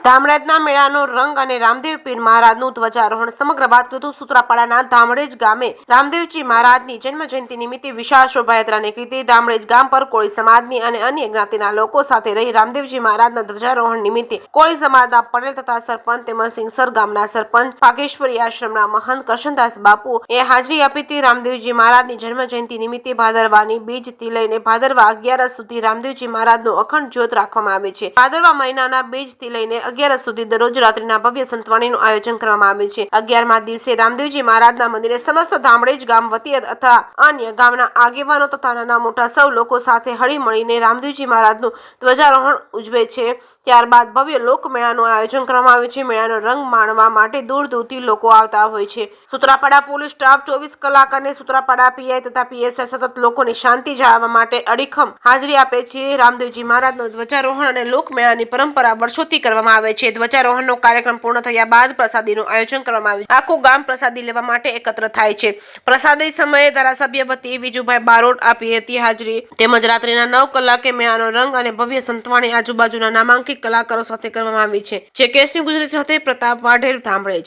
ધામરેજના મેળાનો રંગ અને રામદેવ પીર મહારાજનું ધ્વજારોહણ. સમગ્ર વાત વધુ સૂત્રાપાડાના ધામરેજ ગામે રામદેવજી મહારાજની જન્મ જયંતિ નિમિત્તે વિશાળ શોભાયાત્રા નીકળી હતી. ધામરેજ ગામ પર કોળી સમાજની અને અન્ય જ્ઞાતિના લોકો સાથે રહી રામદેવજી મહારાજના ધ્વજારોહણ નિમિત્તે કોળી સમાજના પટેલ તથા સરપંચ તેમજ સિંગસર ગામના સરપંચ ભાગેશ્વરી આશ્રમના મહંત કરશનદાસ બાપુ એ હાજરી આપી હતી. રામદેવજી મહારાજની જન્મ જયંતિ નિમિત્તે ભાદરવાની બીજથી લઈને ભાદરવા 11 સુધી રામદેવજી મહારાજનો અખંડ જ્યોત રાખવામાં આવે છે. ભાદરવા મહિનાના બીજથી લઈને 11 સુધી દરરોજ રાત્રિના ભવ્ય સંતવાણીનું આયોજન કરવામાં આવે છે. 11મા દિવસે રામદેવજી મહારાજના મંદિરે સમસ્ત ધામરેજ ગામ વતી તથા અન્ય ગામના આગેવાનો તથા નાના મોટા સૌ લોકો સાથે હળી મળીને રામદેવજી મહારાજનું ધ્વજારોહણ ઉજવે છે. ત્યારબાદ ભવ્ય લોકમેળાનું આયોજન કરવામાં આવે છે. મેળાનો રંગ માણવા માટે દૂર દૂરથી લોકો આવતા હોય છે. સૂત્રાપાડા પોલીસ સ્ટાફ 24 કલાક અને સૂત્રાપાડા પીઆઈ તથા પીએસઆઈ સતત લોકોની શાંતિ જાળવવા માટે અડીખમ હાજરી આપે છે. રામદેવજી મહારાજનો ધ્વજારોહણ અને લોકમેળાની પરંપરા વર્ષોથી કરવામાં આવે છે. ધ્વજારોહણનો કાર્યક્રમ પૂર્ણ થયા બાદ પ્રસાદીનું આયોજન કરવામાં આવે છે. આખું ગામ પ્રસાદી લેવા માટે એકત્ર થાય છે. પ્રસાદી સમયે ધારાસભ્ય વતી વિજુભાઈ બારોટ આપી હતી હાજરી. તેમજ રાત્રિના 9 કલાકે મેળાનો રંગ અને ભવ્ય સંતવાણી આજુબાજુના નામાંકિત કલાકારો સાથે કરવામાં આવી છે. જે કેસની ગુજરાતી સાથે પ્રતાપ વાઢેર, ધામરેજ.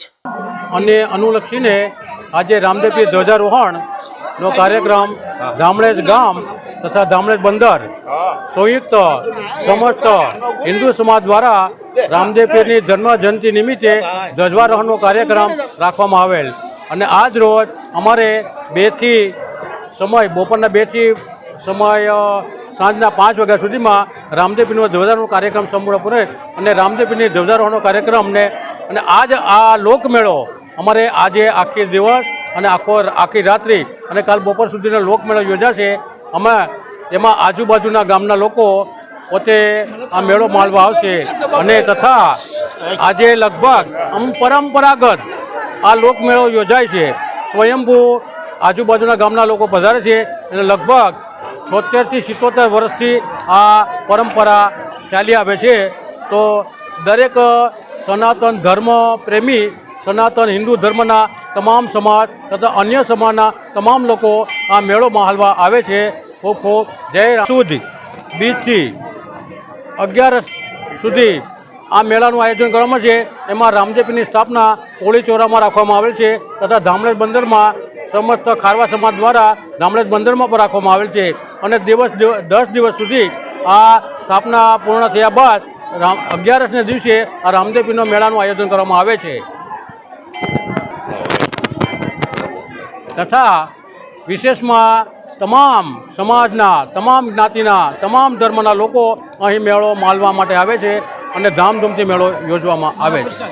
અને અનુલક્ષીને આજે રામદેવ પીર ધ્વજારોહણ નો કાર્યક્રમ ધામરેજ ગામ તથા ધામરેજ બંદર સંયુક્ત સમસ્ત હિન્દુ સમાજ દ્વારા રામદેવ પીરની જન્મ જયંતિ નિમિત્તે ધ્વજારોહણનો કાર્યક્રમ રાખવામાં આવેલ. અને આજ રોજ અમારે બપોરના 2 થી સમય સાંજના 5 વાગ્યા સુધીમાં રામદેવ પીરનો ધ્વજારોહણ કાર્યક્રમ સંપૂર્ણ પૂર્ણ અને રામદેવ પીરની ધ્વજારોહણનો કાર્યક્રમને અને આજ આ લોકમેળો અમારે આજે આખી દિવસ અને આખી રાત્રિ અને કાલ બપોર સુધીનો લોકમેળો યોજાશે. અમે એમાં આજુબાજુના ગામના લોકો પોતે આ મેળો માણવા આવશે અને તથા આજે લગભગ પરંપરાગત આ લોકમેળો યોજાય છે. સ્વયંભૂ આજુબાજુના ગામના લોકો પધારે છે અને લગભગ 76 થી 77 વર્ષથી આ પરંપરા ચાલી આવે છે. તો દરેક સનાતન ધર્મ પ્રેમી સનાતન હિન્દુ ધર્મના તમામ સમાજ તથા અન્ય સમાજના તમામ લોકો આ મેળો માણવા આવે છે. ખૂબ ખૂબ જય. સુધી બીજથી 11 સુધી આ મેળાનું આયોજન કરવામાં છે. એમાં રામદેવ પીરની સ્થાપના કોળી ચોરામાં રાખવામાં આવેલ છે તથા ધામરેજ બંદરમાં સમસ્ત ખારવા સમાજ દ્વારા ધામરેજ બંદરમાં પણ રાખવામાં આવેલ છે. અને 10 દિવસ સુધી આ સ્થાપના પૂર્ણ થયા બાદ 11ને દિવસે આ રામદેવ પીરનો મેળાનું આયોજન કરવામાં આવે છે. તથા વિશેષમાં તમામ સમાજના તમામ જ્ઞાતિના તમામ ધર્મના લોકો અહીં મેળો માણવા માટે આવે છે અને ધામધૂમથી મેળો યોજવામાં આવે છે.